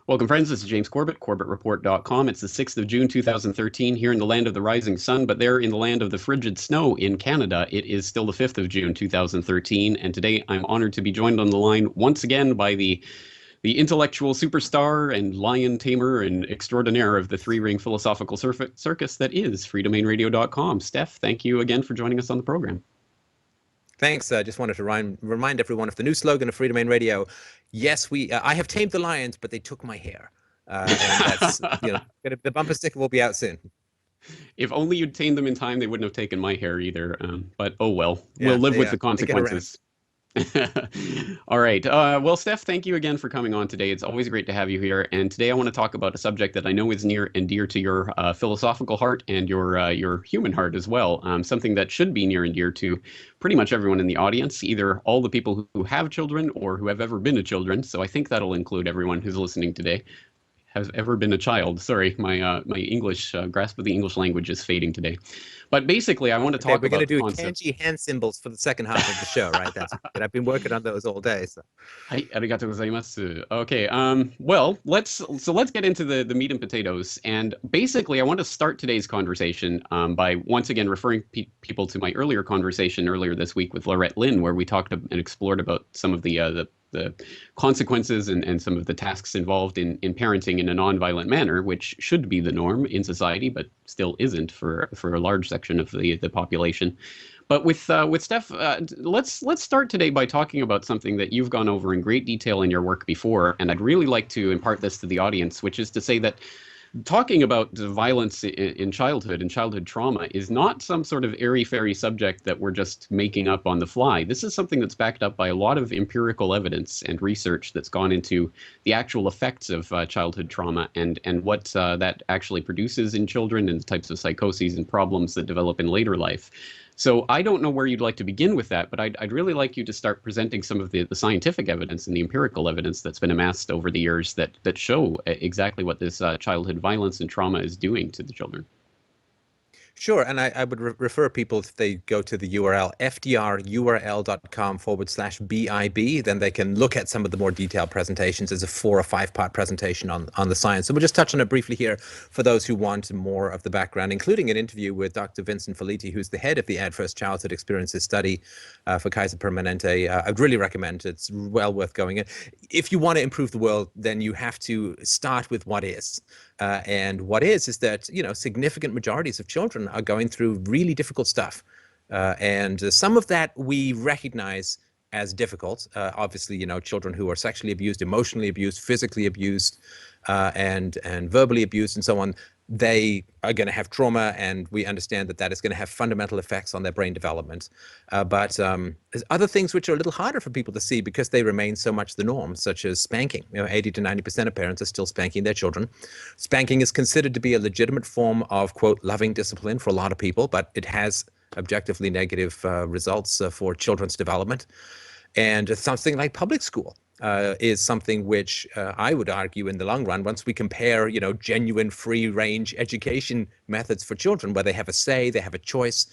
Welcome, friends. This is James Corbett, CorbettReport.com. It's the 6th of June, 2013, here in the land of the rising sun, but there in the land of the frigid snow in Canada, it is still the 5th of June, 2013. And today I'm honored to be joined on the line once again by the intellectual superstar and lion tamer and extraordinaire of the three-ring philosophical circus that is freedomainradio.com. Steph, thank you again for joining us on the program. Thanks. I just wanted to remind everyone of the new slogan of Free Domain Radio. Yes, I have tamed the lions, but they took my hair. And that's, the bumper sticker will be out soon. If only you'd tamed them in time, they wouldn't have taken my hair either. But oh well, we'll live with the consequences. All right. Well, Steph, thank you again for coming on today. It's always great to have you here. And today I want to talk about a subject that I know is near and dear to your philosophical heart and your human heart as well. Something that should be near and dear to pretty much everyone in the audience, either all the people who have children or who have ever been a children. So I think that'll include everyone who's listening today. Has ever been a child. Sorry, my English grasp of the English language is fading today. But basically, I want to talk about. We're going to do kanji hand symbols for the second half of the show, right? That's good. I've been working on those all day. So. Arigatou gozaimasu. Okay. Well, let's get into the meat and potatoes. And basically, I want to start today's conversation by once again referring people to my earlier conversation earlier this week with Laurette Lynn, where we talked and explored about some of the consequences and some of the tasks involved in parenting in a non-violent manner, which should be the norm in society, but still isn't for a large section of the population. But with Steph, let's start today by talking about something that you've gone over in great detail in your work before, and I'd really like to impart this to the audience, which is to say that talking about violence in childhood and childhood trauma is not some sort of airy-fairy subject that we're just making up on the fly. This is something that's backed up by a lot of empirical evidence and research that's gone into the actual effects of childhood trauma and what that actually produces in children and the types of psychoses and problems that develop in later life. So I don't know where you'd like to begin with that, but I'd really like you to start presenting some of the scientific evidence and the empirical evidence that's been amassed over the years that show exactly what this childhood violence and trauma is doing to the children. Sure, and I would refer people, if they go to the URL, fdrurl.com/BIB, then they can look at some of the more detailed presentations. There's a 4 or 5 part presentation on the science. So we'll just touch on it briefly here for those who want more of the background, including an interview with Dr. Vincent Felitti, who's the head of the Adverse Childhood Experiences Study for Kaiser Permanente. I'd really recommend it. It's well worth going in. If you want to improve the world, then you have to start with what is. And what is that, significant majorities of children are going through really difficult stuff. And some of that we recognize as difficult. Obviously, children who are sexually abused, emotionally abused, physically abused, and verbally abused and so on, they are going to have trauma, and we understand that is going to have fundamental effects on their brain development. But there's other things which are a little harder for people to see because they remain so much the norm, such as spanking. 80 to 90% of parents are still spanking their children. Spanking is considered to be a legitimate form of, quote, loving discipline for a lot of people, but it has objectively negative results for children's development. And something like public school is something which I would argue in the long run, once we compare, genuine free-range education methods for children where they have a say, they have a choice,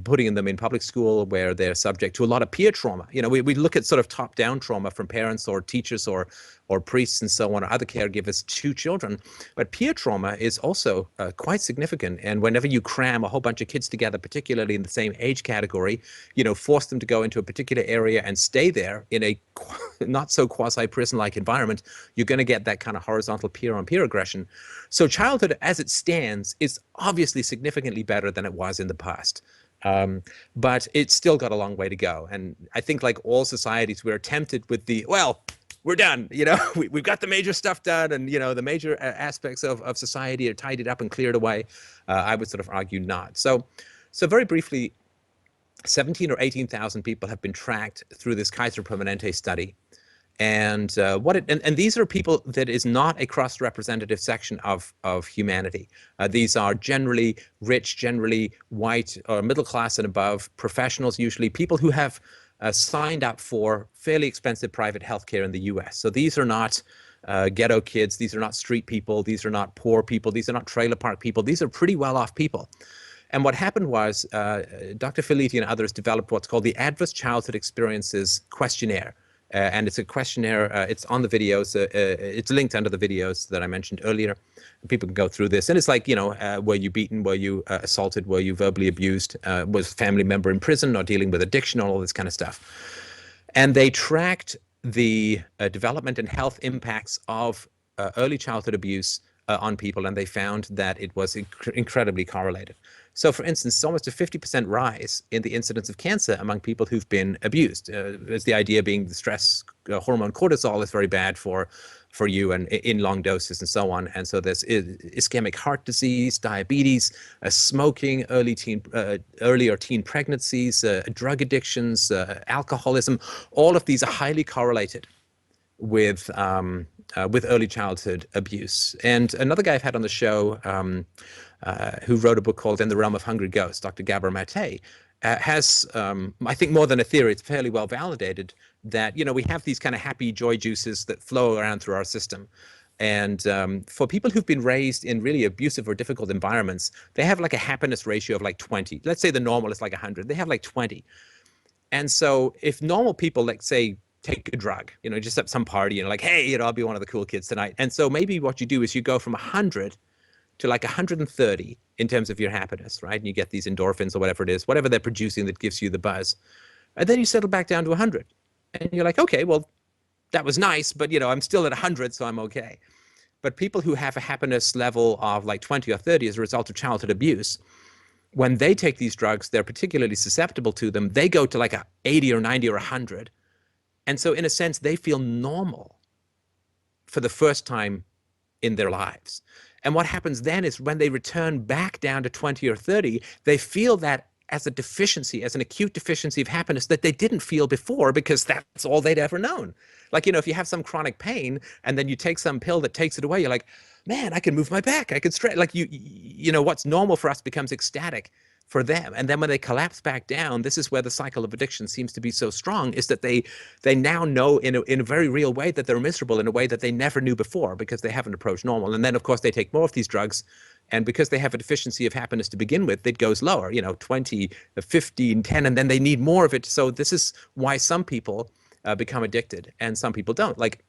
putting them in public school where they're subject to a lot of peer trauma. We look at sort of top-down trauma from parents or teachers or priests and so on, or other caregivers to children. But peer trauma is also quite significant. And whenever you cram a whole bunch of kids together, particularly in the same age category, force them to go into a particular area and stay there in a not so quasi-prison-like environment, you're going to get that kind of horizontal peer-on-peer aggression. So childhood as it stands is obviously significantly better than it was in the past. But it's still got a long way to go. And I think like all societies, we're tempted with we're done, we've got the major stuff done, and, the major aspects of society are tidied up and cleared away. I would sort of argue not. So very briefly, 17 or 18,000 people have been tracked through this Kaiser Permanente study. And these are people that is not a cross-representative section of humanity. These are generally rich, generally white or middle class and above, professionals usually, people who have signed up for fairly expensive private healthcare in the US. So these are not ghetto kids, these are not street people, these are not poor people, these are not trailer park people, these are pretty well-off people. And what happened was Dr. Felitti and others developed what's called the Adverse Childhood Experiences Questionnaire. And it's a questionnaire. It's on the videos. It's linked under the videos that I mentioned earlier. People can go through this. And it's like, were you beaten? Were you assaulted? Were you verbally abused? Was a family member in prison or dealing with addiction? All this kind of stuff. And they tracked the development and health impacts of early childhood abuse on people, and they found that it was incredibly correlated. So, for instance, almost a 50% rise in the incidence of cancer among people who've been abused. There's the idea being the stress hormone cortisol is very bad for you and in long doses and so on. And so there's ischemic heart disease, diabetes, smoking, early or teen pregnancies, drug addictions, alcoholism. All of these are highly correlated with early childhood abuse. And another guy I've had on the show who wrote a book called In the Realm of Hungry Ghosts, Dr. Gabor Mate, has, I think more than a theory, it's fairly well validated that, we have these kind of happy joy juices that flow around through our system. And for people who've been raised in really abusive or difficult environments, they have like a happiness ratio of like 20. Let's say the normal is like 100. They have like 20. And so if normal people, like say, take a drug, just at some party, like, hey, I'll be one of the cool kids tonight. And so maybe what you do is you go from 100 to like 130 in terms of your happiness, right? And you get these endorphins or whatever it is, whatever they're producing that gives you the buzz. And then you settle back down to 100. And you're like, okay, well, that was nice, but, I'm still at 100, so I'm okay. But people who have a happiness level of like 20 or 30 as a result of childhood abuse, when they take these drugs, they're particularly susceptible to them. They go to like a 80 or 90 or 100. And so in a sense, they feel normal for the first time in their lives. And what happens then is when they return back down to 20 or 30, they feel that as a deficiency, as an acute deficiency of happiness that they didn't feel before because that's all they'd ever known. Like, if you have some chronic pain and then you take some pill that takes it away, you're like, man, I can move my back, I can stretch. Like, what's normal for us becomes ecstatic for them. And then when they collapse back down, this is where the cycle of addiction seems to be so strong, is that they now know in a very real way that they're miserable in a way that they never knew before because they haven't approached normal. And then, of course, they take more of these drugs. And because they have a deficiency of happiness to begin with, it goes lower, 20, 15, 10, and then they need more of it. So this is why some people become addicted and some people don't. Like,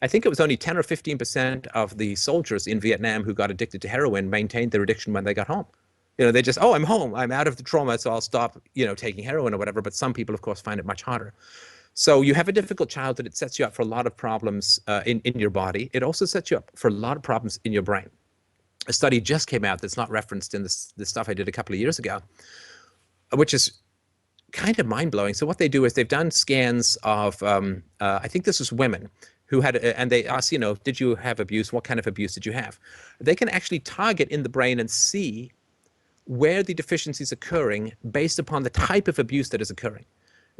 I think it was only 10 or 15% of the soldiers in Vietnam who got addicted to heroin maintained their addiction when they got home. They just, I'm home, I'm out of the trauma, so I'll stop, taking heroin or whatever. But some people, of course, find it much harder. So you have a difficult childhood. It sets you up for a lot of problems in your body. It also sets you up for a lot of problems in your brain. A study just came out that's not referenced in this stuff I did a couple of years ago, which is kind of mind-blowing. So what they do is they've done scans of, I think this was women, who had, and they ask, did you have abuse? What kind of abuse did you have? They can actually target in the brain and see where the deficiency is occurring based upon the type of abuse that is occurring.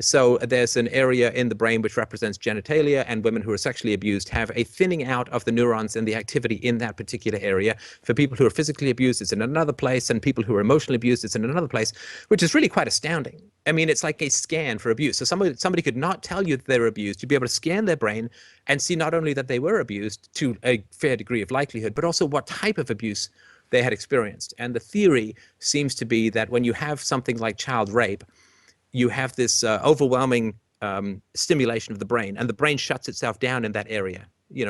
So there's an area in the brain which represents genitalia, and women who are sexually abused have a thinning out of the neurons and the activity in that particular area. For people who are physically abused, it's in another place, and people who are emotionally abused, it's in another place, which is really quite astounding. I mean, it's like a scan for abuse. So somebody could not tell you that they were abused. You'd be able to scan their brain and see not only that they were abused to a fair degree of likelihood, but also what type of abuse they had experienced. And the theory seems to be that when you have something like child rape, you have this overwhelming stimulation of the brain, and the brain shuts itself down in that area,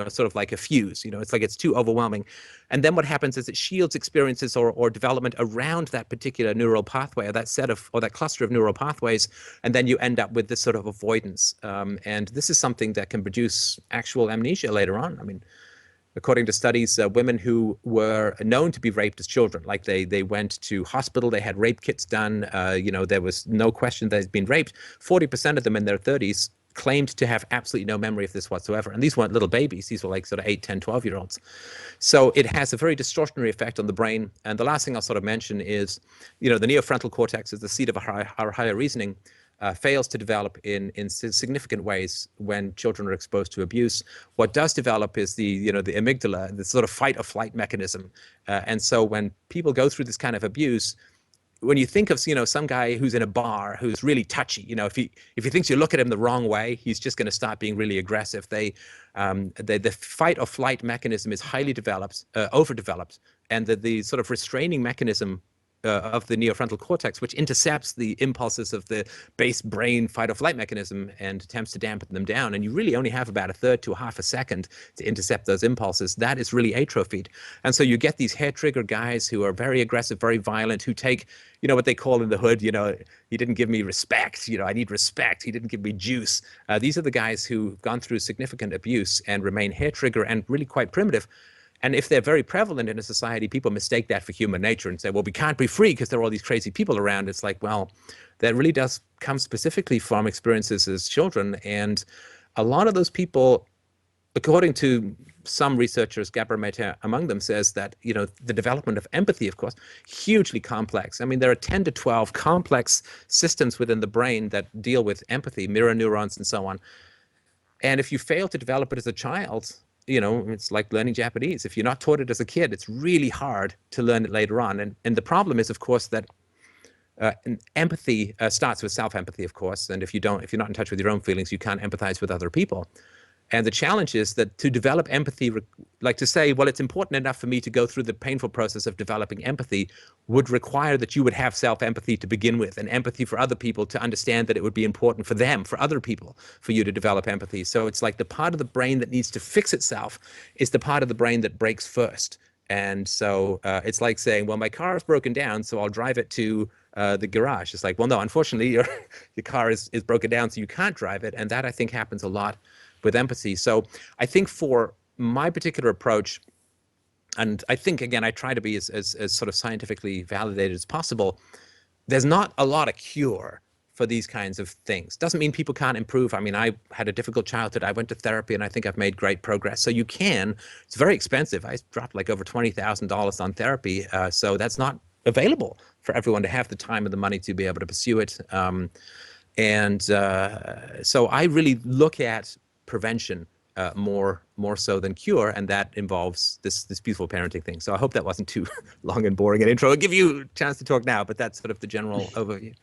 sort of like a fuse, it's like it's too overwhelming. And then what happens is it shields experiences or development around that particular neural pathway, or that that cluster of neural pathways, and then you end up with this sort of avoidance. And this is something that can produce actual amnesia later on. I mean, according to studies, women who were known to be raped as children, like they went to hospital, they had rape kits done, there was no question they'd been raped. 40% of them in their 30s claimed to have absolutely no memory of this whatsoever. And these weren't little babies. These were like sort of 8, 10, 12-year-olds. So it has a very distortionary effect on the brain. And the last thing I'll sort of mention is, the neofrontal cortex is the seat of our higher reasoning. Fails to develop in significant ways when children are exposed to abuse. What does develop is the amygdala, the sort of fight or flight mechanism. And so when people go through this kind of abuse, when you think of some guy who's in a bar who's really touchy, if he thinks you look at him the wrong way, he's just going to start being really aggressive. The fight or flight mechanism is highly developed, overdeveloped, and the sort of restraining mechanism of the neofrontal cortex, which intercepts the impulses of the base brain fight or flight mechanism and attempts to dampen them down. And you really only have about a third to a half a second to intercept those impulses. That is really atrophied. And so you get these hair trigger guys who are very aggressive, very violent, who take, what they call in the hood, he didn't give me respect, I need respect. He didn't give me juice. These are the guys who've gone through significant abuse and remain hair trigger and really quite primitive. And if they're very prevalent in a society, people mistake that for human nature and say, well, we can't be free because there are all these crazy people around. It's like, well, that really does come specifically from experiences as children. And a lot of those people, according to some researchers, Gabor Mate among them, says that, the development of empathy, of course, hugely complex. I mean, there are 10 to 12 complex systems within the brain that deal with empathy, mirror neurons and so on. And if you fail to develop it as a child, it's like learning Japanese. If you're not taught it as a kid, it's really hard to learn it later on. And the problem is, of course, that empathy starts with self-empathy, of course. And if you're not in touch with your own feelings, you can't empathize with other people. And the challenge is that to develop empathy, like to say, well, it's important enough for me to go through the painful process of developing empathy, would require that you would have self-empathy to begin with, and empathy for other people, to understand that it would be important for them, for other people, for you to develop empathy. So it's like the part of the brain that needs to fix itself is the part of the brain that breaks first. And so it's like saying, well, my car is broken down, so I'll drive it to the garage. It's like, well, no, unfortunately, your car is broken down, so you can't drive it. And that, I think, happens a lot with empathy. So I think for my particular approach, and I think, again, I try to be as sort of scientifically validated as possible, there's not a lot of cure for these kinds of things. Doesn't mean people can't improve. I mean, I had a difficult childhood. I went to therapy, and I think I've made great progress. So you can. It's very expensive. I dropped like over $20,000 on therapy. So that's not available for everyone to have the time and the money to be able to pursue it. So I really look at prevention more so than cure, and that involves this beautiful parenting thing. So I hope that wasn't too long and boring an intro. I'll give you a chance to talk now, but that's sort of the general overview.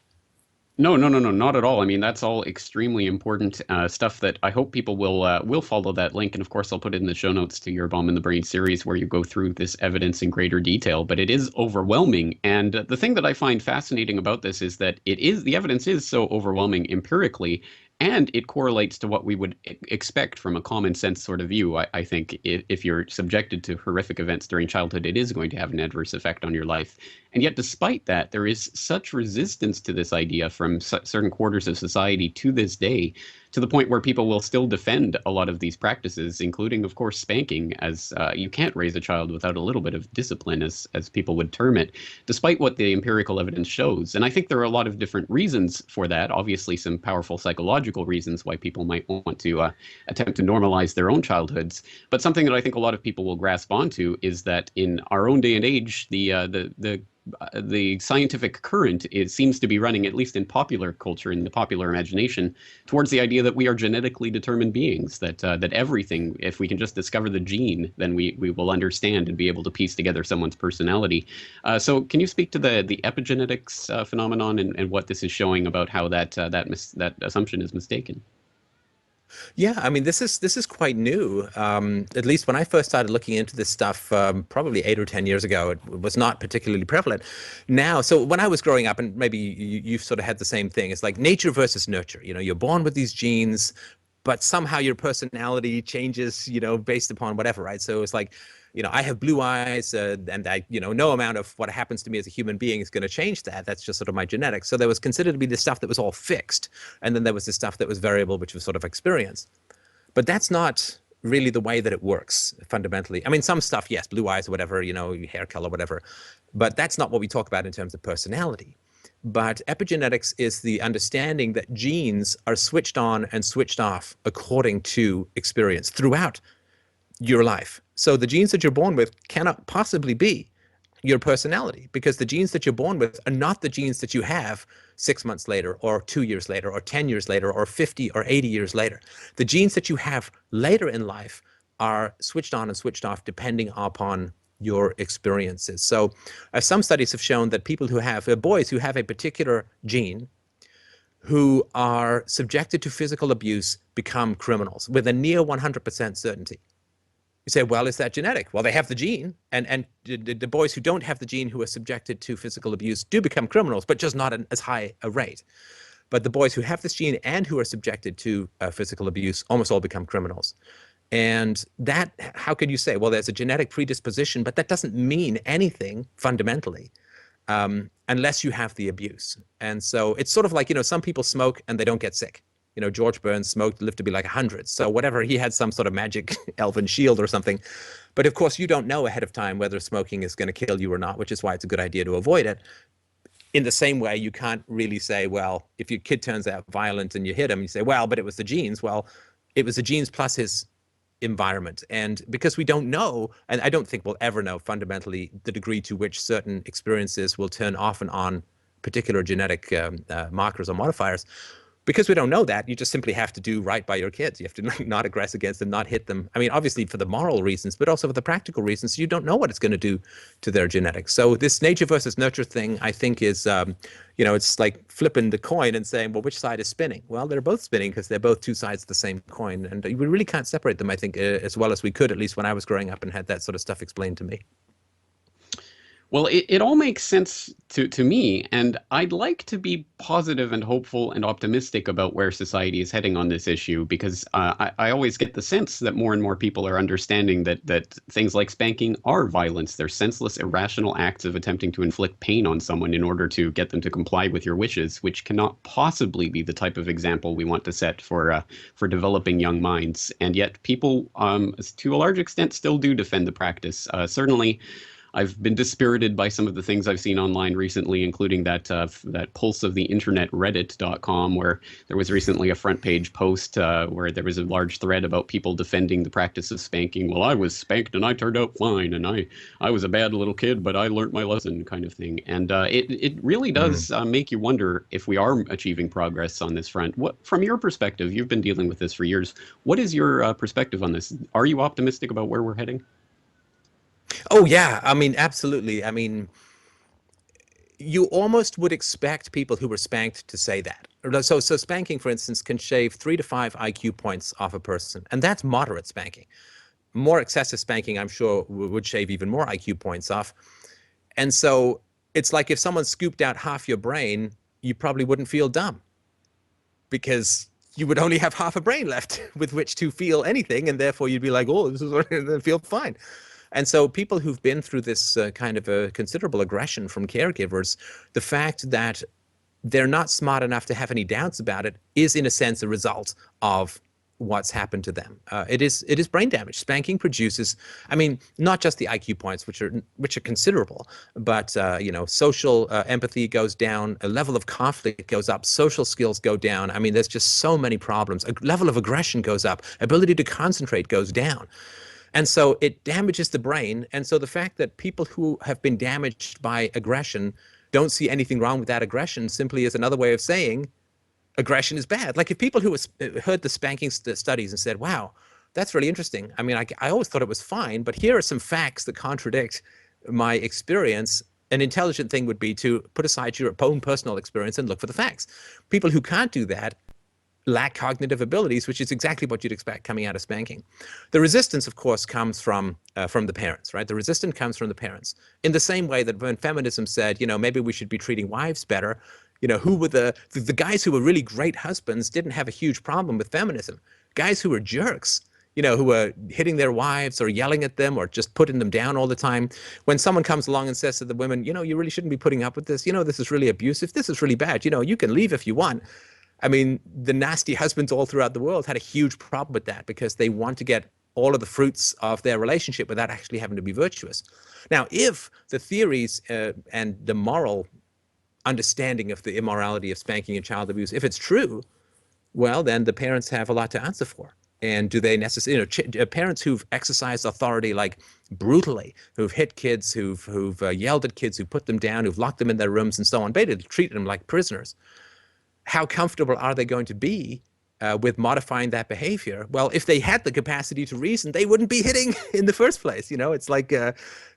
No, not at all. I mean, that's all extremely important stuff that I hope people will follow that link. And of course, I'll put it in the show notes to your Bomb in the Brain series, where you go through this evidence in greater detail. But it is overwhelming. And the thing that I find fascinating about this is that the evidence is so overwhelming empirically, and it correlates to what we would expect from a common sense sort of view. I think if you're subjected to horrific events during childhood, it is going to have an adverse effect on your life. And yet, despite that, there is such resistance to this idea from certain quarters of society to this day, to the point where people will still defend a lot of these practices, including, of course, spanking, as you can't raise a child without a little bit of discipline, as people would term it, despite what the empirical evidence shows. And I think there are a lot of different reasons for that. Obviously, some powerful psychological reasons why people might want to attempt to normalize their own childhoods. But something that I think a lot of people will grasp onto is that in our own day and age, the scientific current, it seems to be running, at least in popular culture, in the popular imagination, towards the idea that we are genetically determined beings, that everything, if we can just discover the gene, then we will understand and be able to piece together someone's personality. So can you speak to the epigenetics phenomenon and what this is showing about how that assumption is mistaken? Yeah, I mean, this is quite new. At least when I first started looking into this stuff, probably 8 or 10 years ago, it was not particularly prevalent. Now, so when I was growing up, and maybe you've sort of had the same thing, it's like nature versus nurture. You're born with these genes, but somehow your personality changes, based upon whatever, right? So it's like, I have blue eyes, and I, no amount of what happens to me as a human being is going to change that. That's just sort of my genetics. So there was considered to be this stuff that was all fixed, and then there was this stuff that was variable, which was sort of experience. But that's not really the way that it works fundamentally. I mean, some stuff, yes, blue eyes or whatever, hair color, whatever, but that's not what we talk about in terms of personality. But epigenetics is the understanding that genes are switched on and switched off according to experience throughout your life. So the genes that you're born with cannot possibly be your personality, because the genes that you're born with are not the genes that you have 6 months later, or 2 years later, or 10 years later, or 50 or 80 years later. The genes that you have later in life are switched on and switched off depending upon your experiences. So some studies have shown that people who have boys who have a particular gene who are subjected to physical abuse become criminals with a near 100% certainty. You say, well, is that genetic? Well, they have the gene, and the boys who don't have the gene who are subjected to physical abuse do become criminals, but just not at as high a rate. But the boys who have this gene and who are subjected to physical abuse almost all become criminals. And that, how could you say, well, there's a genetic predisposition, but that doesn't mean anything fundamentally unless you have the abuse. And so it's sort of like, some people smoke and they don't get sick. George Burns smoked, lived to be like 100. So whatever, he had some sort of magic elven shield or something. But of course, you don't know ahead of time whether smoking is going to kill you or not, which is why it's a good idea to avoid it. In the same way, you can't really say, well, if your kid turns out violent and you hit him, you say, well, but it was the genes. Well, it was the genes plus his environment. And because we don't know, and I don't think we'll ever know fundamentally the degree to which certain experiences will turn off and on particular genetic markers or modifiers, because we don't know that, you just simply have to do right by your kids. You have to not aggress against them, not hit them. I mean, obviously for the moral reasons, but also for the practical reasons. You don't know what it's going to do to their genetics. So this nature versus nurture thing, I think, is, it's like flipping the coin and saying, well, which side is spinning? Well, they're both spinning because they're both two sides of the same coin. And we really can't separate them, I think, as well as we could, at least when I was growing up and had that sort of stuff explained to me. Well, it all makes sense to me, and I'd like to be positive and hopeful and optimistic about where society is heading on this issue, because I always get the sense that more and more people are understanding that things like spanking are violence. They're senseless, irrational acts of attempting to inflict pain on someone in order to get them to comply with your wishes, which cannot possibly be the type of example we want to set for developing young minds. And yet people, to a large extent, still do defend the practice. Certainly, I've been dispirited by some of the things I've seen online recently, including that pulse of the internet, reddit.com, where there was recently a front page post where there was a large thread about people defending the practice of spanking. Well, I was spanked and I turned out fine, and I was a bad little kid, but I learned my lesson, kind of thing. And it really does make you wonder if we are achieving progress on this front. What, from your perspective, you've been dealing with this for years. What is your perspective on this? Are you optimistic about where we're heading? Oh, yeah. I mean, absolutely. I mean, you almost would expect people who were spanked to say that. So spanking, for instance, can shave 3 to 5 IQ points off a person, and that's moderate spanking. More excessive spanking, I'm sure, would shave even more IQ points off. And so it's like if someone scooped out half your brain, you probably wouldn't feel dumb, because you would only have half a brain left with which to feel anything, and therefore you'd be like, oh, this is feel fine. And so people who've been through this kind of a considerable aggression from caregivers, the fact that they're not smart enough to have any doubts about it is, in a sense, a result of what's happened to them. It is brain damage. Spanking produces, I mean, not just the IQ points, which are considerable, but social empathy goes down, a level of conflict goes up, social skills go down. I mean, there's just so many problems. A level of aggression goes up, ability to concentrate goes down. And so it damages the brain. And so the fact that people who have been damaged by aggression don't see anything wrong with that aggression simply is another way of saying aggression is bad. Like if people who heard the spanking studies and said, wow, that's really interesting. I mean, I always thought it was fine, but here are some facts that contradict my experience. An intelligent thing would be to put aside your own personal experience and look for the facts. People who can't do that lack cognitive abilities, which is exactly what you'd expect coming out of spanking. The resistance, of course, comes from the parents, right? The resistance comes from the parents. In the same way that when feminism said, maybe we should be treating wives better, who were the guys who were really great husbands didn't have a huge problem with feminism. Guys who were jerks, who were hitting their wives or yelling at them or just putting them down all the time. When someone comes along and says to the women, you really shouldn't be putting up with this. This is really abusive. This is really bad. You can leave if you want. I mean, the nasty husbands all throughout the world had a huge problem with that because they want to get all of the fruits of their relationship without actually having to be virtuous. Now, if the theories and the moral understanding of the immorality of spanking and child abuse, if it's true, well, then the parents have a lot to answer for. And do they necessarily, parents who've exercised authority like brutally, who've hit kids, who've yelled at kids, who've put them down, who've locked them in their rooms and so on, basically treated them like prisoners. How comfortable are they going to be with modifying that behavior? Well, if they had the capacity to reason, they wouldn't be hitting in the first place. It's like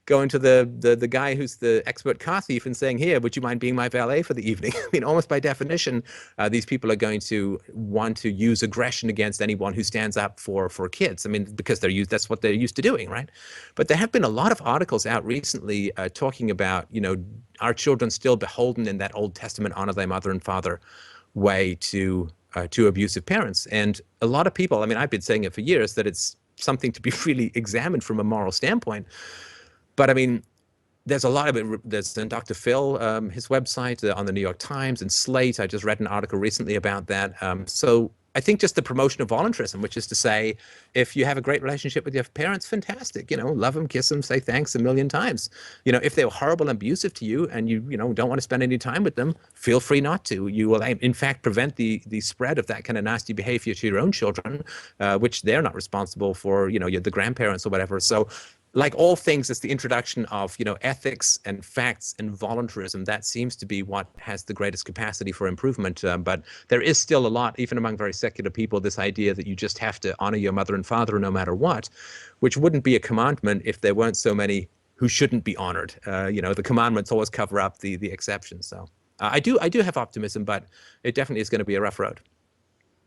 going to the guy who's the expert car thief and saying, here, would you mind being my valet for the evening? I mean, almost by definition, these people are going to want to use aggression against anyone who stands up for kids. I mean, because that's what they're used to doing, right? But there have been a lot of articles out recently talking about, are children still beholden in that Old Testament honor thy mother and father way to abusive parents? And a lot of people, I mean, I've been saying it for years, that it's something to be really examined from a moral standpoint. But I mean, there's a lot of it. There's Dr. Phil, his website on the New York Times and Slate. I just read an article recently about that. So I think just the promotion of voluntarism, which is to say, if you have a great relationship with your parents, fantastic, love them, kiss them, say thanks a million times. If they were horrible and abusive to you and you don't want to spend any time with them, feel free not to. You will, in fact, prevent the spread of that kind of nasty behavior to your own children, which they're not responsible for, the grandparents or whatever. So like all things, it's the introduction of, ethics and facts and voluntarism that seems to be what has the greatest capacity for improvement. But there is still a lot, even among very secular people, this idea that you just have to honor your mother and father no matter what, which wouldn't be a commandment if there weren't so many who shouldn't be honored. The commandments always cover up the exceptions. So I do have optimism, but it definitely is going to be a rough road.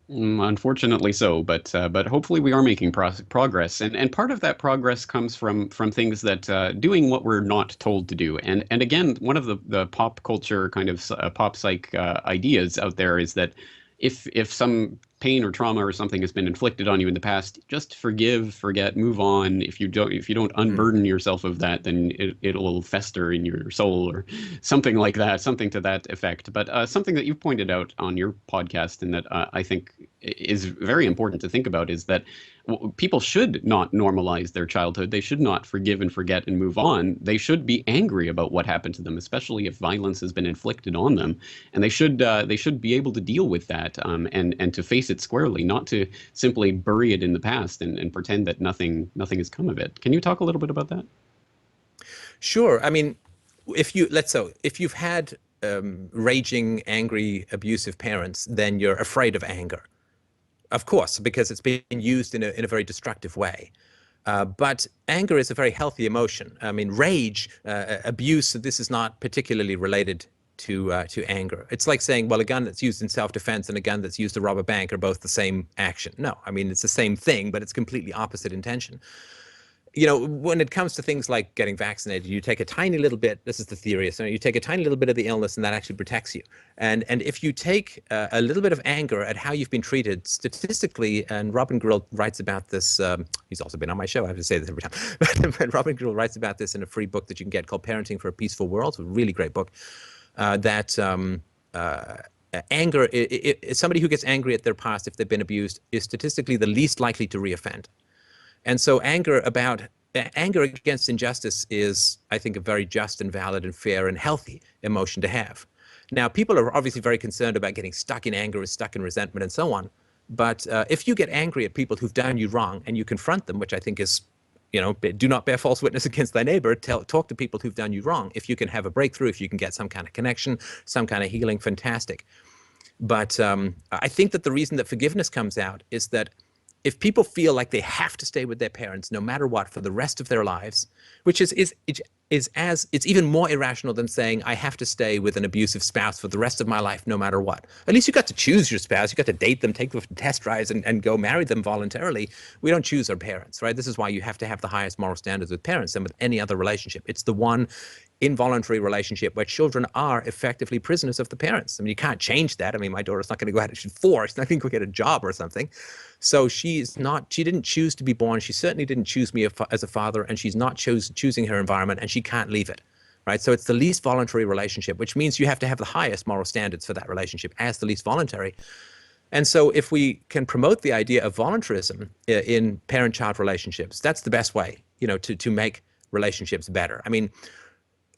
Unfortunately so, but hopefully we are making progress, and part of that progress comes from things that doing what we're not told to do, and again, one of the pop culture kind of pop psych ideas out there is that if some pain or trauma or something has been inflicted on you in the past, just forgive, forget, move on. If you don't unburden yourself of that, then it'll fester in your soul or something like that, something to that effect. But something that you've pointed out on your podcast and that I think is very important to think about is that people should not normalize their childhood. They should not forgive and forget and move on. They should be angry about what happened to them, especially if violence has been inflicted on them. And they should be able to deal with that and to face it squarely, not to simply bury it in the past and pretend that nothing has come of it. Can you talk a little bit about that? Sure. I mean, if you've had raging, angry, abusive parents, then you're afraid of anger. Of course, because it's being used in a very destructive way. But anger is a very healthy emotion. I mean, rage, abuse, this is not particularly related to anger. It's like saying, well, a gun that's used in self-defense and a gun that's used to rob a bank are both the same action. No, I mean, it's the same thing, but it's completely opposite intention. When it comes to things like getting vaccinated, you take a tiny little bit, this is the theory, so you take a tiny little bit of the illness and that actually protects you. And if you take a little bit of anger at how you've been treated statistically, and Robin Grill writes about this, he's also been on my show, I have to say this every time, but Robin Grill writes about this in a free book that you can get called Parenting for a Peaceful World. It's a really great book, that anger, somebody who gets angry at their past if they've been abused is statistically the least likely to reoffend. And so anger against injustice is, I think, a very just and valid and fair and healthy emotion to have. Now, people are obviously very concerned about getting stuck in anger or stuck in resentment and so on. But if you get angry at people who've done you wrong and you confront them, which I think is, do not bear false witness against thy neighbor, talk to people who've done you wrong. If you can have a breakthrough, if you can get some kind of connection, some kind of healing, fantastic. But I think that the reason that forgiveness comes out is that if people feel like they have to stay with their parents no matter what for the rest of their lives, which is it's even more irrational than saying I have to stay with an abusive spouse for the rest of my life no matter what. At least you got to choose your spouse, you got to date them, take them for test drives and go marry them voluntarily. We don't choose our parents, right? This is why you have to have the highest moral standards with parents than with any other relationship. It's the one involuntary relationship where children are effectively prisoners of the parents. I mean, you can't change that. I mean, my daughter's not going to go out, she's 4, she's not going to go get a job or something. So she didn't choose to be born. She certainly didn't choose me as a father, and she's not choosing her environment, and she can't leave it, right? So it's the least voluntary relationship, which means you have to have the highest moral standards for that relationship as the least voluntary. And so if we can promote the idea of voluntarism in parent-child relationships, that's the best way, to make relationships better. I mean,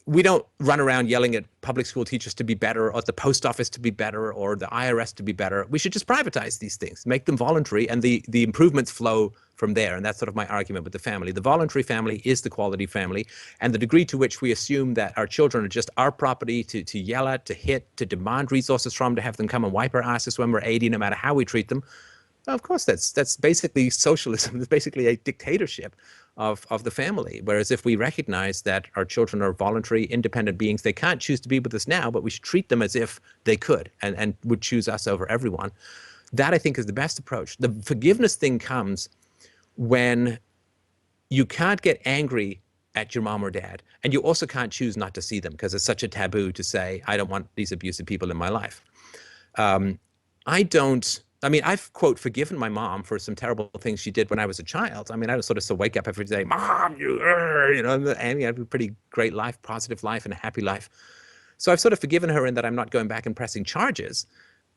we don't run around yelling at public school teachers to be better, or at the post office to be better, or the IRS to be better. We should just privatize these things, make them voluntary, and the improvements flow from there. And that's sort of my argument with the family. The voluntary family is the quality family, and the degree to which we assume that our children are just our property to yell at, to hit, to demand resources from, to have them come and wipe our asses when we're 80, no matter how we treat them, Of course, that's basically socialism. It's basically a dictatorship of the family. Whereas if we recognize that our children are voluntary, independent beings, they can't choose to be with us now, but we should treat them as if they could and would choose us over everyone. That I think is the best approach. The forgiveness thing comes when you can't get angry at your mom or dad, and you also can't choose not to see them because it's such a taboo to say, I don't want these abusive people in my life. I don't, I mean, I've, quote, forgiven my mom for some terrible things she did when I was a child. I mean, I would sort of wake up every day, Mom, you know, and I have a pretty great life, positive life, and a happy life. So I've sort of forgiven her in that I'm not going back and pressing charges.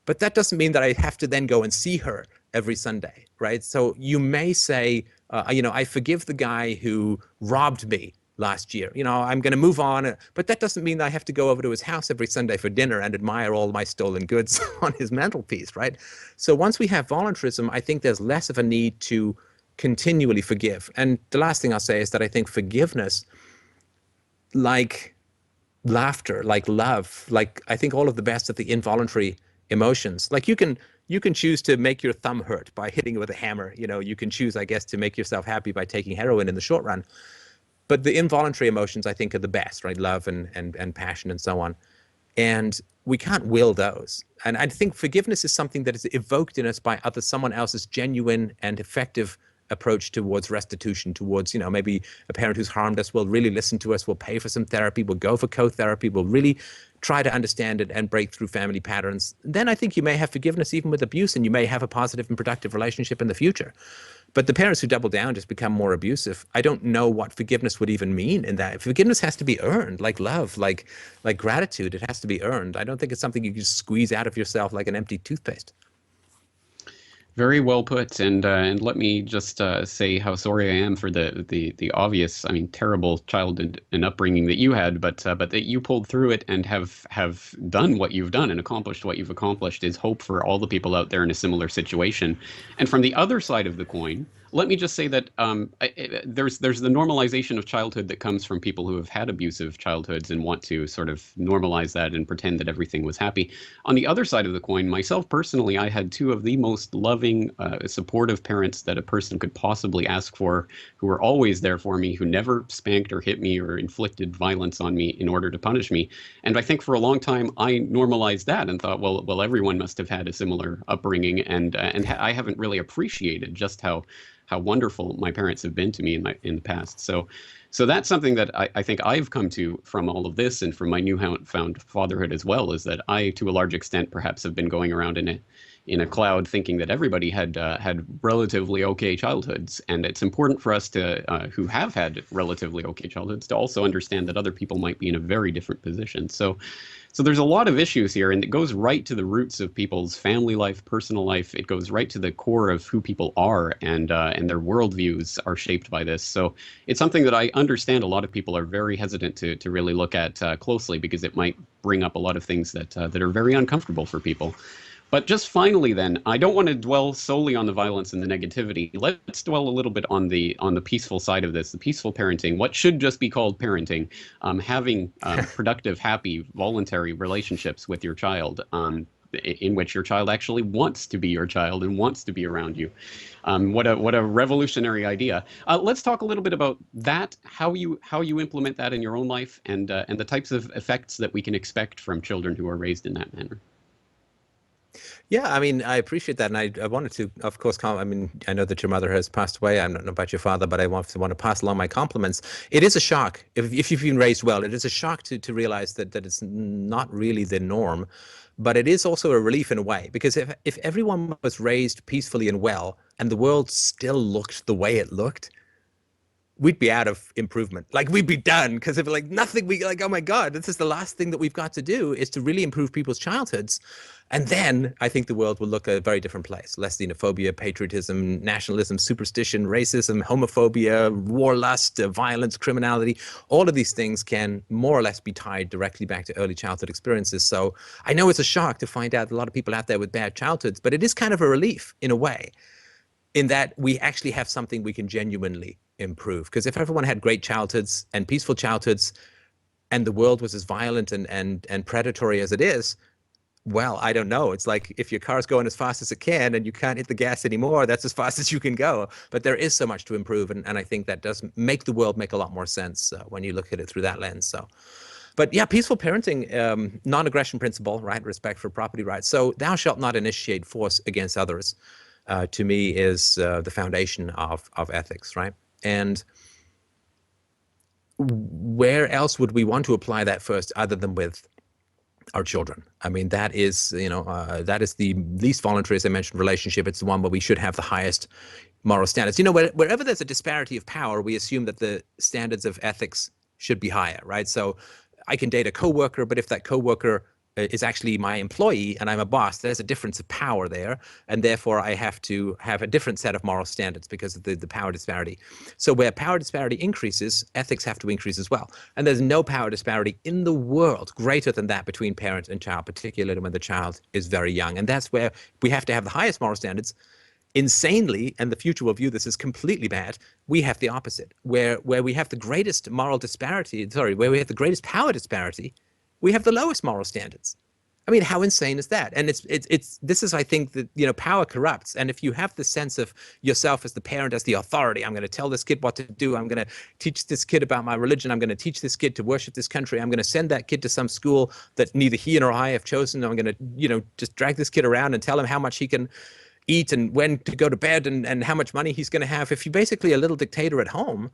But that doesn't mean that I have to then go and see her every Sunday, right? So you may say, you know, I forgive the guy who robbed me last year. You know, I'm going to move on. But that doesn't mean that I have to go over to his house every Sunday for dinner and admire all my stolen goods on his mantelpiece, right? So once we have voluntarism, I think there's less of a need to continually forgive. And the last thing I'll say is that I think forgiveness, like laughter, like love, like I think all of the best of the involuntary emotions. Like you can choose to make your thumb hurt by hitting it with a hammer. You know, you can choose, I guess, to make yourself happy by taking heroin in the short run. But the involuntary emotions, I think, are the best, right? Love and passion and so on. And we can't will those. And I think forgiveness is something that is evoked in us by someone else's genuine and effective approach towards restitution, towards, you know, maybe a parent who's harmed us will really listen to us, will pay for some therapy, will go for co-therapy, will really try to understand it and break through family patterns. Then I think you may have forgiveness even with abuse, and you may have a positive and productive relationship in the future. But the parents who double down just become more abusive. I don't know what forgiveness would even mean in that. Forgiveness has to be earned, like love, like gratitude. It has to be earned. I don't think it's something you can just squeeze out of yourself like an empty toothpaste. Very well put, and let me just say how sorry I am for the obvious, I mean, terrible childhood and upbringing that you had, but that you pulled through it and have done what you've done and accomplished what you've accomplished is hope for all the people out there in a similar situation. And from the other side of the coin, let me just say that there's the normalization of childhood that comes from people who have had abusive childhoods and want to sort of normalize that and pretend that everything was happy. On the other side of the coin, myself personally, I had two of the most loving, supportive parents that a person could possibly ask for, who were always there for me, who never spanked or hit me or inflicted violence on me in order to punish me. And I think for a long time I normalized that and thought, well, everyone must have had a similar upbringing, and I haven't really appreciated just how wonderful my parents have been to me in the past. So that's something that I think I've come to from all of this and from my newfound fatherhood as well, is that I, to a large extent, perhaps have been going around in a cloud thinking that everybody had relatively okay childhoods. And it's important for us to who have had relatively okay childhoods to also understand that other people might be in a very different position. So there's a lot of issues here, and it goes right to the roots of people's family life, personal life. It goes right to the core of who people are, and their worldviews are shaped by this. So it's something that I understand a lot of people are very hesitant to really look at closely, because it might bring up a lot of things that are very uncomfortable for people. But just finally, then, I don't want to dwell solely on the violence and the negativity. Let's dwell a little bit on the peaceful side of this, the peaceful parenting, what should just be called parenting, having productive, happy, voluntary relationships with your child, in which your child actually wants to be your child and wants to be around you. What a revolutionary idea. Let's talk a little bit about that, how you implement that in your own life, and the types of effects that we can expect from children who are raised in that manner. Yeah, I mean, I appreciate that. And I wanted to, of course, I mean, I know that your mother has passed away. I don't know about your father, but I want to pass along my compliments. It is a shock. If you've been raised well, it is a shock to realize that it's not really the norm. But it is also a relief in a way, because if everyone was raised peacefully and well, and the world still looked the way it looked, we'd be out of improvement. Like, we'd be done, because if like nothing, we like, oh my God, this is the last thing that we've got to do, is to really improve people's childhoods. And then I think the world will look a very different place. Less xenophobia, patriotism, nationalism, superstition, racism, homophobia, war lust, violence, criminality. All of these things can more or less be tied directly back to early childhood experiences. So I know it's a shock to find out a lot of people out there with bad childhoods, but it is kind of a relief in a way, in that we actually have something we can genuinely improve. Because if everyone had great childhoods and peaceful childhoods, and the world was as violent and predatory as it is, Well, I don't know. It's like if your car's going as fast as it can and you can't hit the gas anymore, that's as fast as you can go. But there is so much to improve. And I think that does make the world make a lot more sense when you look at it through that lens. So, but yeah, peaceful parenting, non-aggression principle, right? Respect for property rights. So thou shalt not initiate force against others, to me is the foundation of ethics, right? And where else would we want to apply that first other than with our children? I mean, that is, that is the least voluntary, as I mentioned, relationship. It's the one where we should have the highest moral standards. Wherever there's a disparity of power, we assume that the standards of ethics should be higher, right? So I can date a coworker, but if that coworker is actually my employee and I'm a boss, there's a difference of power there. And therefore, I have to have a different set of moral standards because of the power disparity. So where power disparity increases, ethics have to increase as well. And there's no power disparity in the world greater than that between parent and child, particularly when the child is very young. And that's where we have to have the highest moral standards. Insanely, and the future will view this as completely bad, we have the opposite. Where we have the greatest moral disparity, where we have the greatest power disparity, we have the lowest moral standards. I mean, how insane is that? And this is, I think, that power corrupts. And if you have the sense of yourself as the parent, as the authority, I'm going to tell this kid what to do. I'm going to teach this kid about my religion. I'm going to teach this kid to worship this country. I'm going to send that kid to some school that neither he nor I have chosen. I'm going to, just drag this kid around and tell him how much he can eat and when to go to bed and how much money he's going to have. If you're basically a little dictator at home,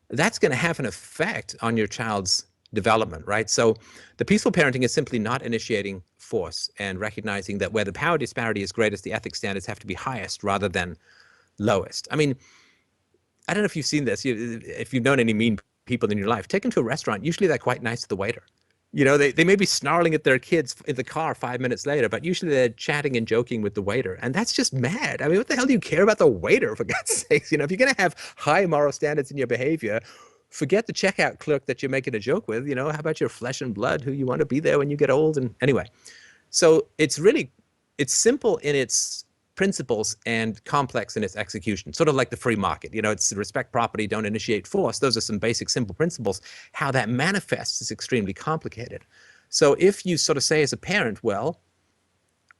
that's going to have an effect on your child's development, right? So the peaceful parenting is simply not initiating force and recognizing that where the power disparity is greatest, the ethics standards have to be highest rather than lowest. I mean, I don't know if you've seen this, if you've known any mean people in your life, take them to a restaurant. Usually they're quite nice to the waiter. They may be snarling at their kids in the car 5 minutes later, but usually they're chatting and joking with the waiter. And that's just mad. I mean, what the hell do you care about the waiter, for God's sakes? If you're going to have high moral standards in your behavior, forget the checkout clerk that you're making a joke with. How about your flesh and blood, who you want to be there when you get old? And anyway, so it's simple in its principles and complex in its execution, sort of like the free market. It's respect property, don't initiate force. Those are some basic, simple principles. How that manifests is extremely complicated. So if you sort of say as a parent, well,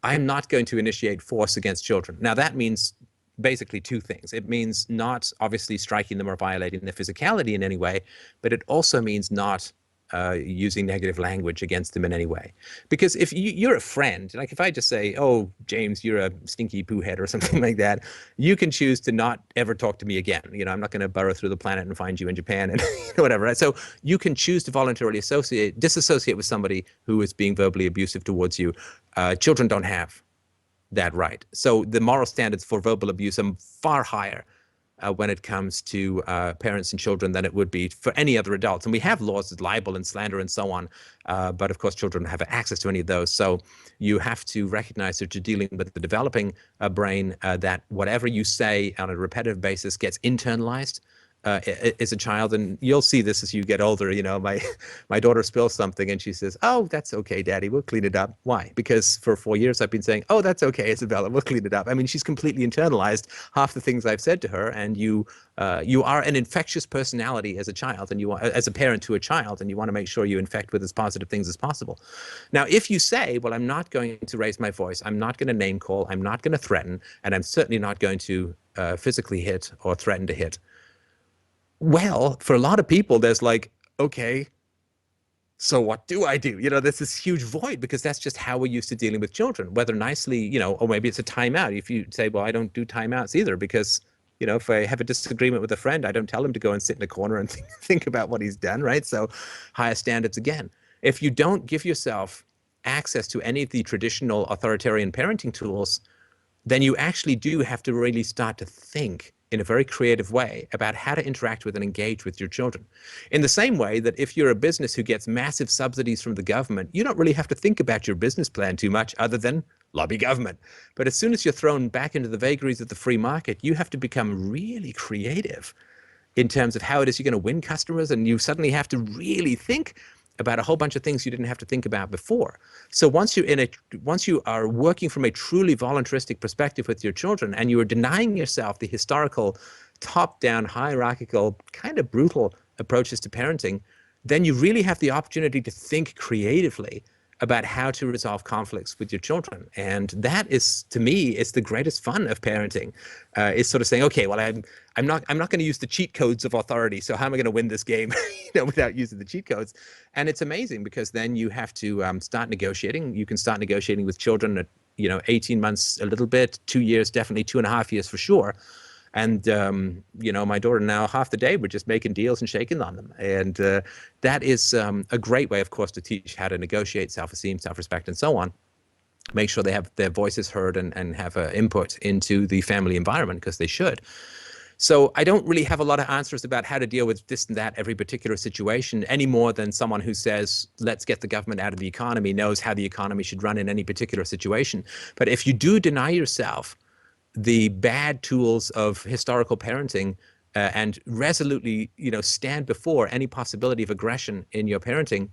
I'm not going to initiate force against children. Now, that means basically two things. It means not obviously striking them or violating their physicality in any way, but it also means not using negative language against them in any way. Because if you're a friend, like if I just say, oh, James, you're a stinky poo head or something like that, you can choose to not ever talk to me again. I'm not going to burrow through the planet and find you in Japan and whatever. Right? So you can choose to voluntarily disassociate with somebody who is being verbally abusive towards you. Children don't have that right. So the moral standards for verbal abuse are far higher when it comes to parents and children than it would be for any other adults. And we have laws of libel and slander and so on, but of course children don't have access to any of those. So you have to recognize that you're dealing with the developing brain, that whatever you say on a repetitive basis gets internalized as a child. And you'll see this as you get older. My daughter spills something and she says, oh, that's okay, Daddy, we'll clean it up. Why? Because for 4 years I've been saying, oh, that's okay, Isabella, we'll clean it up. I mean, she's completely internalized half the things I've said to her. And you are an infectious personality as a child, and as a parent to a child, and you want to make sure you infect with as positive things as possible. Now, if you say, well, I'm not going to raise my voice, I'm not going to name call, I'm not going to threaten, and I'm certainly not going to physically hit or threaten to hit, well, for a lot of people, there's like, okay, so what do I do? There's this huge void because that's just how we're used to dealing with children, whether nicely, or maybe it's a timeout. If you say, well, I don't do timeouts either because, if I have a disagreement with a friend, I don't tell him to go and sit in a corner and think about what he's done, right? So higher standards again. If you don't give yourself access to any of the traditional authoritarian parenting tools, then you actually do have to really start to think in a very creative way about how to interact with and engage with your children. In the same way that if you're a business who gets massive subsidies from the government, you don't really have to think about your business plan too much other than lobby government. But as soon as you're thrown back into the vagaries of the free market, you have to become really creative in terms of how it is you're going to win customers, and you suddenly have to really think about a whole bunch of things you didn't have to think about before. So once you are working from a truly voluntaristic perspective with your children, and you are denying yourself the historical, top-down, hierarchical, kind of brutal approaches to parenting, then you really have the opportunity to think creatively about how to resolve conflicts with your children. And that is, to me, it's the greatest fun of parenting. Is sort of saying, okay, well, I'm not going to use the cheat codes of authority. So how am I going to win this game, without using the cheat codes? And it's amazing because then you have to start negotiating. You can start negotiating with children at 18 months, a little bit, 2 years, definitely 2.5 years for sure. And, my daughter now, half the day, we're just making deals and shaking on them. And that is a great way, of course, to teach how to negotiate self-esteem, self-respect, and so on. Make sure they have their voices heard and have input into the family environment, because they should. So I don't really have a lot of answers about how to deal with this and that, every particular situation, any more than someone who says, let's get the government out of the economy, knows how the economy should run in any particular situation. But if you do deny yourself the bad tools of historical parenting, and resolutely, stand before any possibility of aggression in your parenting,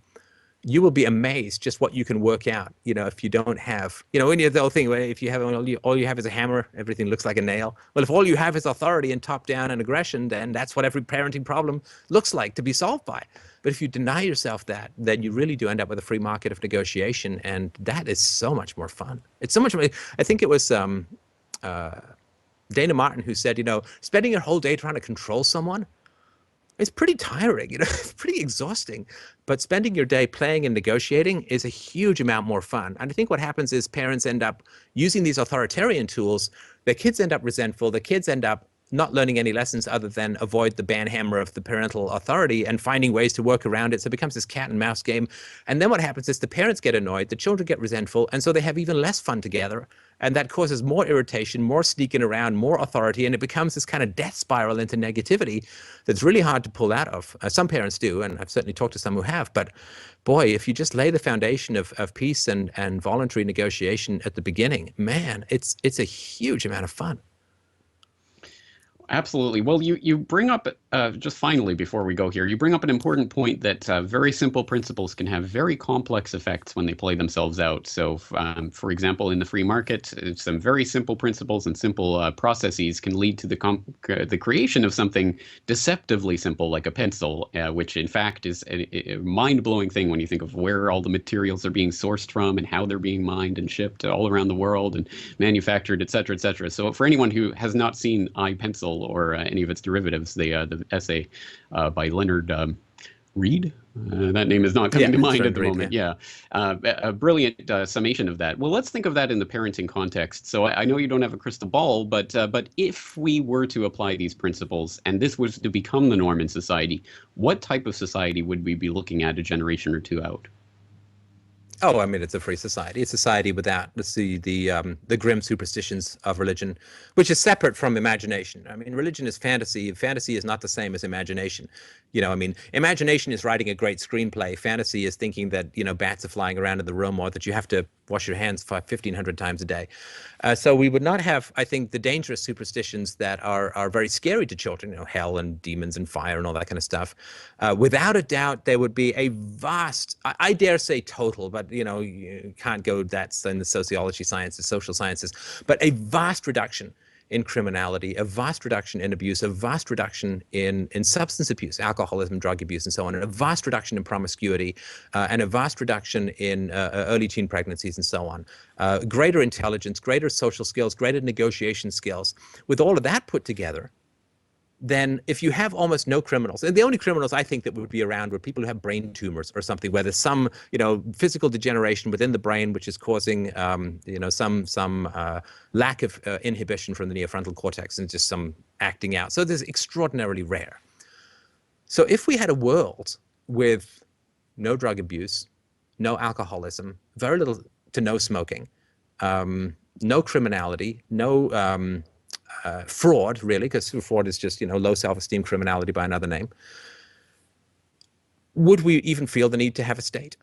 you will be amazed just what you can work out. If you don't have, when you the whole thing where if you have all you have is a hammer, everything looks like a nail. Well, if all you have is authority and top down and aggression, then that's what every parenting problem looks like to be solved by. But if you deny yourself that, then you really do end up with a free market of negotiation, and that is so much more fun. It's so much more. I think it was Dana Martin who said, spending your whole day trying to control someone, it's pretty tiring, it's pretty exhausting. But spending your day playing and negotiating is a huge amount more fun. And I think what happens is parents end up using these authoritarian tools. Their kids end up resentful. Their kids end up not learning any lessons other than avoid the banhammer of the parental authority and finding ways to work around it. So it becomes this cat and mouse game. And then what happens is the parents get annoyed, the children get resentful, and so they have even less fun together. And that causes more irritation, more sneaking around, more authority, and it becomes this kind of death spiral into negativity that's really hard to pull out of. Some parents do, and I've certainly talked to some who have. But boy, if you just lay the foundation of peace and voluntary negotiation at the beginning, man, it's a huge amount of fun. Absolutely. Well, you bring up, just finally before we go here, you bring up an important point that very simple principles can have very complex effects when they play themselves out. So, for example, in the free market, some very simple principles and simple processes can lead to the creation of something deceptively simple, like a pencil, which in fact is a mind-blowing thing when you think of where all the materials are being sourced from and how they're being mined and shipped all around the world and manufactured, et cetera, et cetera. So for anyone who has not seen iPencil or any of its derivatives, the essay by Leonard Reed, that name is not coming to mind at the moment. Yeah, a brilliant summation of that. Well, let's think of that in the parenting context. So I know you don't have a crystal ball, but if we were to apply these principles and this was to become the norm in society, what type of society would we be looking at a generation or two out? Oh, I mean, it's a free society. It's a society without, let's see, the grim superstitions of religion, which is separate from imagination. I mean, religion is fantasy. Fantasy is not the same as imagination. I mean, imagination is writing a great screenplay. Fantasy is thinking that, bats are flying around in the room, or that you have to wash your hands 1,500 times a day. So we would not have, I think, the dangerous superstitions that are very scary to children, hell and demons and fire and all that kind of stuff. Without a doubt, there would be a vast, I dare say total, but you can't go that's in the sociology sciences, social sciences, but a vast reduction in criminality, a vast reduction in abuse, a vast reduction in substance abuse, alcoholism, drug abuse, and so on, and a vast reduction in promiscuity, and a vast reduction in early teen pregnancies and so on. Greater intelligence, greater social skills, greater negotiation skills. With all of that put together, then if you have almost no criminals, and the only criminals I think that would be around were people who have brain tumors or something, where there's some, physical degeneration within the brain, which is causing, some lack of inhibition from the neofrontal cortex and just some acting out. So this is extraordinarily rare. So if we had a world with no drug abuse, no alcoholism, very little to no smoking, no criminality, no fraud, really, because fraud is just, low self-esteem criminality by another name, would we even feel the need to have a state?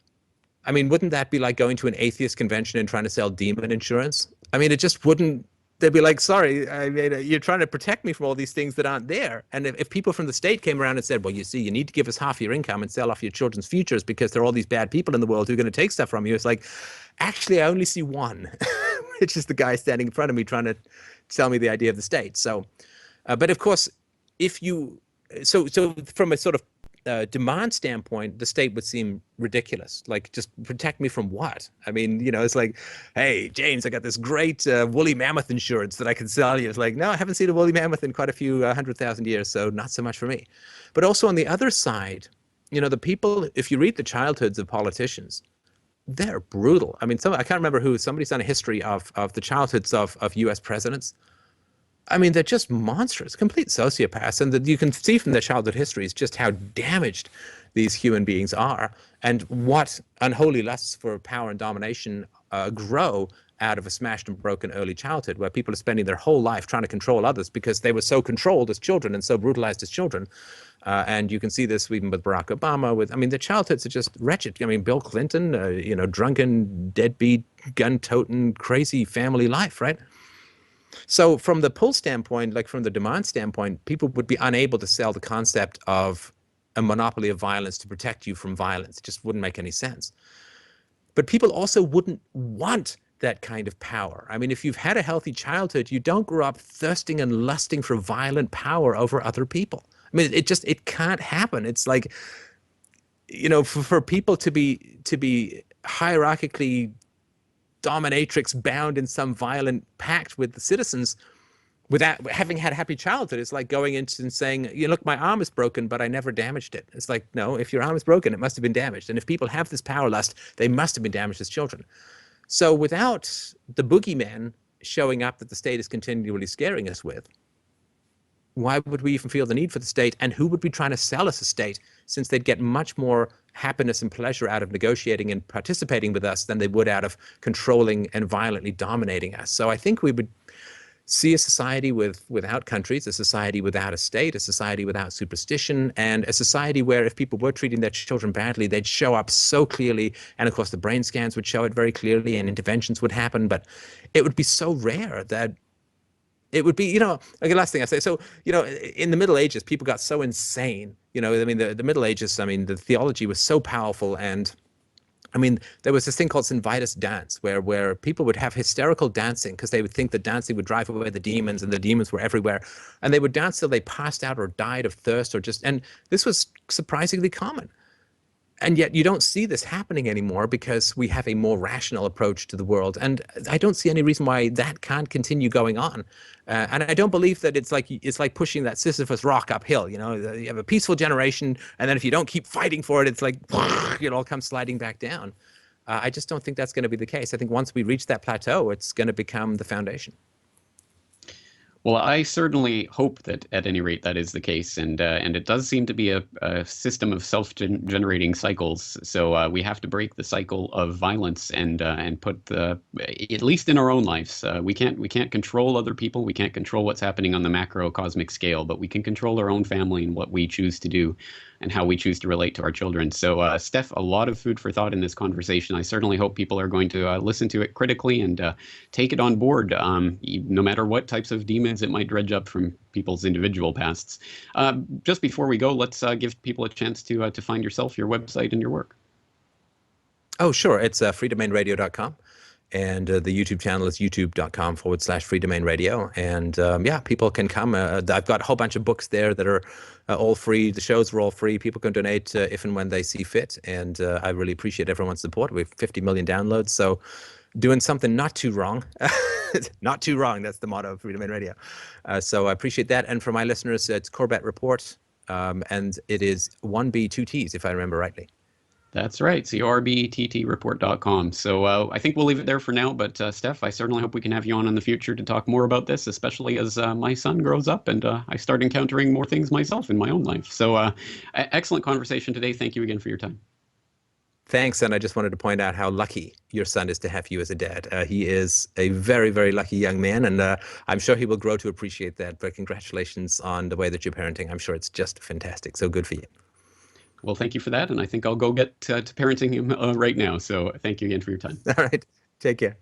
I mean, wouldn't that be like going to an atheist convention and trying to sell demon insurance? I mean, it just wouldn't. They'd be like, sorry, I mean, you're trying to protect me from all these things that aren't there. And if people from the state came around and said, well, you see, you need to give us half your income and sell off your children's futures because there are all these bad people in the world who are going to take stuff from you. It's like, actually, I only see one, which is the guy standing in front of me trying to sell me the idea of the state. So, but of course, if you, so from a sort of demand standpoint, the state would seem ridiculous. Like, just protect me from what? I mean, it's like, hey, James, I got this great woolly mammoth insurance that I can sell you. It's like, no, I haven't seen a woolly mammoth in quite a few 100,000 years, so not so much for me. But also on the other side, the people, if you read the childhoods of politicians, they're brutal. I mean, I can't remember who, somebody's done a history of the childhoods of US presidents. I mean, they're just monstrous, complete sociopaths. And you can see from their childhood histories just how damaged these human beings are and what unholy lusts for power and domination grow out of a smashed and broken early childhood, where people are spending their whole life trying to control others because they were so controlled as children and so brutalized as children. And you can see this even with Barack Obama. I mean, their childhoods are just wretched. I mean, Bill Clinton, drunken, deadbeat, gun-toting, crazy family life, right? So from the pull standpoint, like from the demand standpoint, people would be unable to sell the concept of a monopoly of violence to protect you from violence. It just wouldn't make any sense. But people also wouldn't want that kind of power. I mean, if you've had a healthy childhood, you don't grow up thirsting and lusting for violent power over other people. I mean, it can't happen. It's like, for people to be hierarchically dominatrix bound in some violent pact with the citizens without having had a happy childhood. It's like going into and saying, look, my arm is broken, but I never damaged it. It's like, no, if your arm is broken, it must have been damaged. And if people have this power lust, they must have been damaged as children. So without the boogeyman showing up that the state is continually scaring us with, why would we even feel the need for the state? And who would be trying to sell us a state, since they'd get much more happiness and pleasure out of negotiating and participating with us than they would out of controlling and violently dominating us? So I think we would see a society without countries, a society without a state, a society without superstition, and a society where if people were treating their children badly, they'd show up so clearly. And of course, the brain scans would show it very clearly and interventions would happen. But it would be so rare that it would be, like the last thing I say. So, in the Middle Ages, people got so insane. I mean, the Middle Ages, I mean, the theology was so powerful. And I mean, there was this thing called St. Vitus dance, where people would have hysterical dancing because they would think that dancing would drive away the demons, and the demons were everywhere. And they would dance till they passed out or died of thirst and this was surprisingly common. And yet you don't see this happening anymore because we have a more rational approach to the world. And I don't see any reason why that can't continue going on. And I don't believe that it's like pushing that Sisyphus rock uphill. You have a peaceful generation, and then if you don't keep fighting for it, it's like it all comes sliding back down. I just don't think that's going to be the case. I think once we reach that plateau, it's going to become the foundation. Well, I certainly hope that at any rate that is the case, and it does seem to be a system of self-generating cycles. So we have to break the cycle of violence and put at least in our own lives. We can't control other people. We can't control what's happening on the macro cosmic scale, but we can control our own family and what we choose to do and how we choose to relate to our children. So, Steph, a lot of food for thought in this conversation. I certainly hope people are going to listen to it critically and take it on board, no matter what types of demons it might dredge up from people's individual pasts. Just before we go, let's give people a chance to find yourself, your website, and your work. Oh, sure. It's freedomainradio.com. And the YouTube channel is youtube.com/freedomainradio. And yeah, people can come. I've got a whole bunch of books there that are all free. The shows are all free. People can donate if and when they see fit. And I really appreciate everyone's support. We have 50 million downloads. So doing something not too wrong. Not too wrong. That's the motto of Free Domain Radio. So I appreciate that. And for my listeners, it's Corbett Report. And it is 1B, 2 T's, if I remember rightly. That's right, corbttreport.com. So I think we'll leave it there for now. But Steph, I certainly hope we can have you on in the future to talk more about this, especially as my son grows up and I start encountering more things myself in my own life. So excellent conversation today. Thank you again for your time. Thanks. And I just wanted to point out how lucky your son is to have you as a dad. He is a very, very lucky young man, and I'm sure he will grow to appreciate that. But congratulations on the way that you're parenting. I'm sure it's just fantastic. So good for you. Well, thank you for that. And I think I'll go get to parenting him right now. So thank you again for your time. All right. Take care.